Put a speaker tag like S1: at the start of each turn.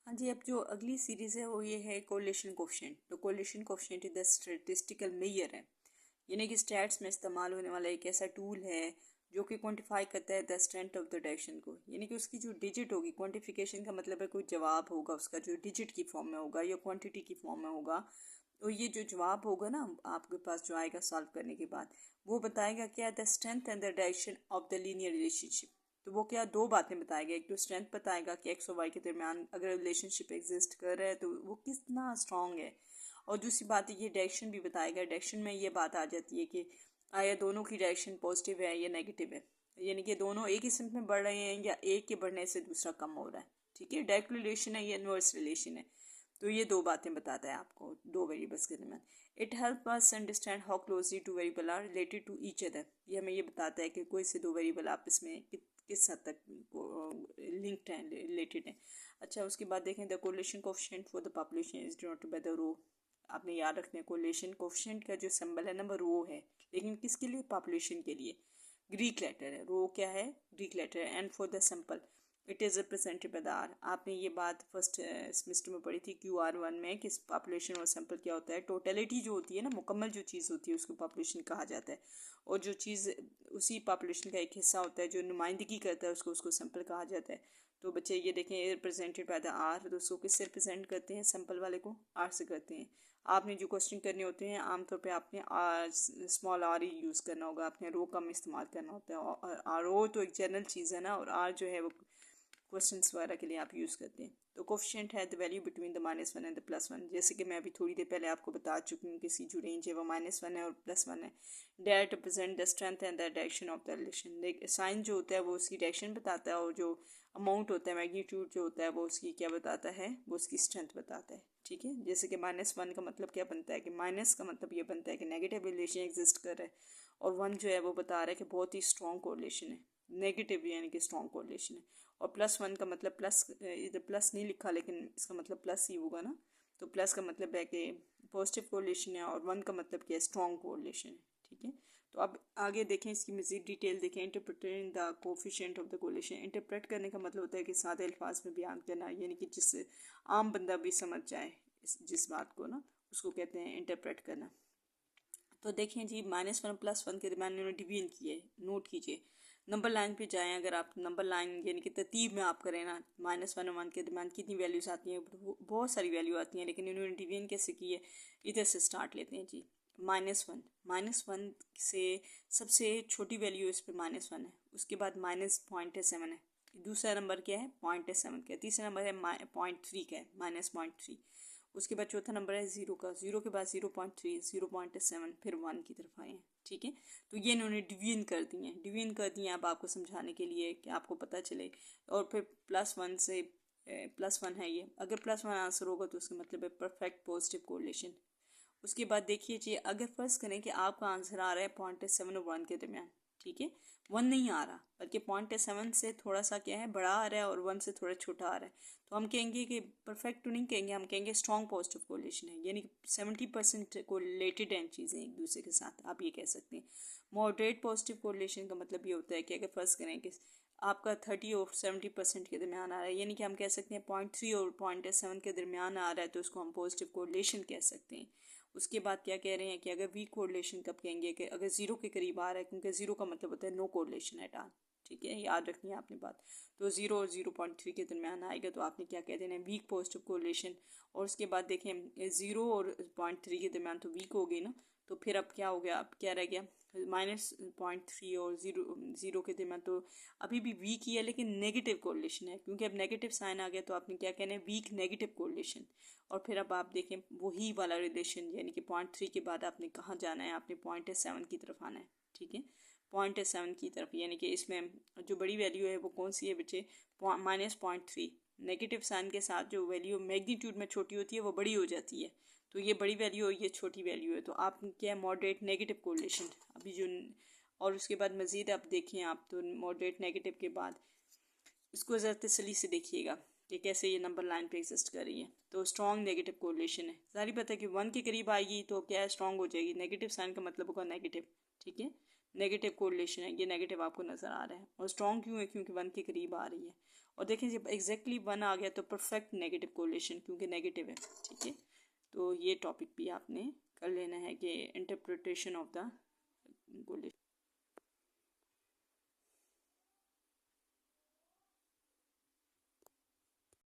S1: हाँ जी, अब जो अगली सीरीज़ है वो ये है कोरिलेशन कोफिशिएंट। तो correlation coefficient is the statistical measure है, यानी कि स्टैट्स में इस्तेमाल होने वाला एक ऐसा टूल है जो कि क्वांटिफाई करता है the strength of the direction को, यानी कि उसकी जो डिजिट होगी, क्वांटिफिकेशन का मतलब है कोई जवाब होगा उसका जो डिजिट की फॉर्म में होगा या क्वांटिटी की फॉर्म में होगा। तो ये जो जवाब होगा ना आपके पास जो आएगा सॉल्व करने के बाद, वो बताएगा क्या, the strength and the direction of the linear relationship. तो वो क्या, दो बातें बताएगा। एक तो स्ट्रेंथ बताएगा कि एक्स और वाई के दरमियान अगर रिलेशनशिप एग्जिस्ट कर रहा है तो वो कितना स्ट्रांग है, और दूसरी बात ये डायरेक्शन भी बताएगा। डायरेक्शन में ये बात आ जाती है कि आया दोनों की डायरेक्शन पॉजिटिव है या नेगेटिव है, यानी कि दोनों एक ही सिमत में बढ़ रहे हैं या एक के बढ़ने से दूसरा कम हो रहा है। ठीक है, डायरेक्ट रिलेशन है या इनवर्स रिलेशन है। तो ये दो बातें बताता है आपको दो वेरिएबल्स के दरमियान। It help us understand how closely two variable are related to each other. ये हमें ये बताता है कि कोई से दो वेरिएबल आपस में किस हद तक लिंक्ड हैं, रिलेटेड हैं। अच्छा, उसके बाद देखें the correlation coefficient for the population is denoted by the rho. आपने याद रखना है कोरिलेशन कोफिशिएंट का जो सिंबल है ना वो रो है, लेकिन किसके लिए, पॉपुलेशन के लिए। ग्रीक लेटर है, रो क्या है, ग्रीक लेटर है। And for the simple it is represented by the R. आपने ये बात फर्स्ट सेमेस्टर में पढ़ी थी QR1 में कि पॉपुलेशन और सैंपल क्या होता है। टोटलिटी जो होती है ना, मुकम्मल जो चीज़ होती है उसको पॉपुलेशन कहा जाता है, और जो चीज़ उसी पॉपुलेशन का एक हिस्सा होता है जो नुमाइंदगी करता है उसको उसको सैंपल कहा जाता है। तो बच्चे ये देखें रिप्रेजेंटेड बाय द आर, तो उसको किससे रिप्रेजेंट करते हैं, सैंपल वाले को आर से करते हैं। आपने जो क्वेश्चन करने होते हैं आमतौर पे आपने आर, स्मॉल आर ही यूज़ करना होगा, आपने रो कम इस्तेमाल करना होता है। और आर रो तो एक जनरल चीज़ है ना, और आर जो है वो क्वेश्चंस वगैरह के लिए आप यूज़ करते हैं। तो कोफिशिएंट है the value between the -1 and the +1। जैसे कि मैं अभी थोड़ी देर पहले आपको बता चुकी हूँ कि इसकी जो रेंज है वो -1 है और +1 है। That represent the strength and the direction of the relation. Sign जो होता है वो उसकी डायरेक्शन बताता है, और जो अमाउंट होता है, मैग्नीट्यूड जो होता है वो उसकी क्या बताता है, वो उसकी स्ट्रेंथ बताता है। ठीक है, जैसे कि -1 का मतलब क्या बनता है, कि माइनस का मतलब ये बनता है कि नेगेटिव रिलेशन एग्जिस्ट कर रहा है, और 1 जो है वो बता रहा है कि बहुत ही स्ट्रॉन्ग कोरिलेशन है। नेगेटिव यानी कि स्ट्रॉन्ग कोरिलेशन है। और +1 का मतलब प्लस, इधर प्लस नहीं लिखा लेकिन इसका मतलब प्लस ही होगा ना। तो प्लस का मतलब है कि पॉजिटिव कोरिलेशन है, और 1 का मतलब क्या है, स्ट्रॉन्ग कोरिलेशन है। ठीक है, तो अब आगे देखें, इसकी मज़ीद डिटेल देखें। Interpreting the coefficient of the correlation. Interpret करने का मतलब होता है कि सादे अल्फाज में बयान करना, यानी कि जिससे आम बंदा भी समझ जाए जिस बात को ना, उसको कहते हैं इंटरप्रेट करना। तो देखें जी, -1 +1 के दरमियान इन्होंने डिवीजन किए, नोट कीजिए। नंबर लाइन पे जाएं, अगर आप नंबर लाइन यानी कि तरतीब में आप करें ना, -1 और 1 के दरमियान कितनी वैल्यूज आती हैं, बहुत सारी वैल्यू आती हैं, लेकिन इन्होंने डिवीजन कैसे की है, इधर से स्टार्ट लेते हैं जी। -1 से सबसे छोटी वैल्यू इस पर -1 है, उसके बाद -0.7 है, दूसरा नंबर क्या है, 0.7 का, तीसरा नंबर है 0.3 का है, -0.3। उसके बाद चौथा नंबर है 0 का, 0 के बाद 0.3, 0.7, फिर 1 की तरफ आए हैं। ठीक है, तो ये इन्होंने डिवीजन कर दी हैं, डिवीजन कर दी हैं अब आपको समझाने के लिए कि आपको पता चले। और फिर +1 से +1 है ये, अगर +1 आंसर होगा तो उसका मतलब है परफेक्ट पॉजिटिव कोरिलेशन। उसके बाद देखिए जी, अगर फर्स्ट करें कि आपका आंसर आ रहा है 0.7 और 1 के दरमियान, ठीक है, 1 नहीं आ रहा बल्कि 0.7 से थोड़ा सा क्या है, बड़ा आ रहा है, और 1 से थोड़ा छोटा आ रहा है, तो हम कहेंगे कि परफेक्ट तो नहीं कहेंगे, हम कहेंगे स्ट्रॉन्ग पॉजिटिव कोरिलेशन है, यानी कि 70% कोरिलेटेड हैं चीज़ें एक दूसरे के साथ, आप ये कह सकते हैं। मॉडरेट पॉजिटिव कोरिलेशन का मतलब ये होता है कि अगर फर्स्ट करें कि आपका 30 और 70% के दरमियान आ रहा है, यानी कि हम कह सकते हैं 0.3 और 0.7 के दरमियान आ रहा है, तो उसको हम पॉजिटिव कोरिलेशन कह सकते हैं। उसके बाद क्या कह रहे हैं कि अगर वीक कोरिलेशन कब कहेंगे, कि अगर 0 के करीब आ रहा है, क्योंकि 0 का मतलब होता है नो कोरिलेशन एट ऑल। ठीक है, याद रखनी है आपने बात। तो 0 और 0.3 के दरमियान आएगा तो आपने क्या कह देना है, वीक पॉजिटिव कोरिलेशन। और उसके बाद देखें 0 और 0.3 के दरमियान तो वीक हो गई ना, तो फिर अब क्या हो गया, अब क्या रह गया, -0.3 और 0 के दरमियान तो अभी भी वीक ही है, लेकिन नेगेटिव कोरिलेशन है, क्योंकि अब नेगेटिव साइन आ गया तो आपने क्या कहना है, वीक नेगेटिव कोरिलेशन। और फिर अब आप देखें वही वाला रिलेशन, यानी कि 0.3 के बाद आपने कहाँ जाना है, आपने 0.7 की तरफ आना है। ठीक है, 0.7 की तरफ, यानी कि इसमें जो बड़ी वैल्यू है वो कौन सी है बच्चे, -0.3। नेगेटिव साइन के साथ जो वैल्यू मैग्नीट्यूड में छोटी होती है वो बड़ी हो जाती है, तो ये बड़ी वैल्यू है, ये छोटी वैल्यू है, तो आप क्या है, मॉडरेट नेगेटिव कोरिलेशन अभी जो। और उसके बाद मज़ीद आप देखें, आप तो मॉडरेट नेगेटिव के बाद इसको ज़रा तसल्ली से देखिएगा कि कैसे ये नंबर लाइन पे एग्जिस्ट कर रही है। तो स्ट्रॉन्ग नेगेटिव कोरिलेशन है, सारी पता है कि 1 के करीब आएगी तो क्या है, स्ट्रॉन्ग हो जाएगी, नेगेटिव साइन का मतलब होगा नेगेटिव। ठीक है, नेगेटिव कोरिलेशन है, ये नेगेटिव आपको नज़र आ रहा है, और स्ट्रॉन्ग क्यों है, क्योंकि 1 के करीब आ रही है। और देखें जब एग्जैक्टली 1 आ गया तो परफेक्ट नेगेटिव कोरिलेशन, क्योंकि नेगेटिव है, ठीक है। तो ये टॉपिक भी आपने कर लेना है कि इंटरप्रिटेशन ऑफ द कोरिलेशन।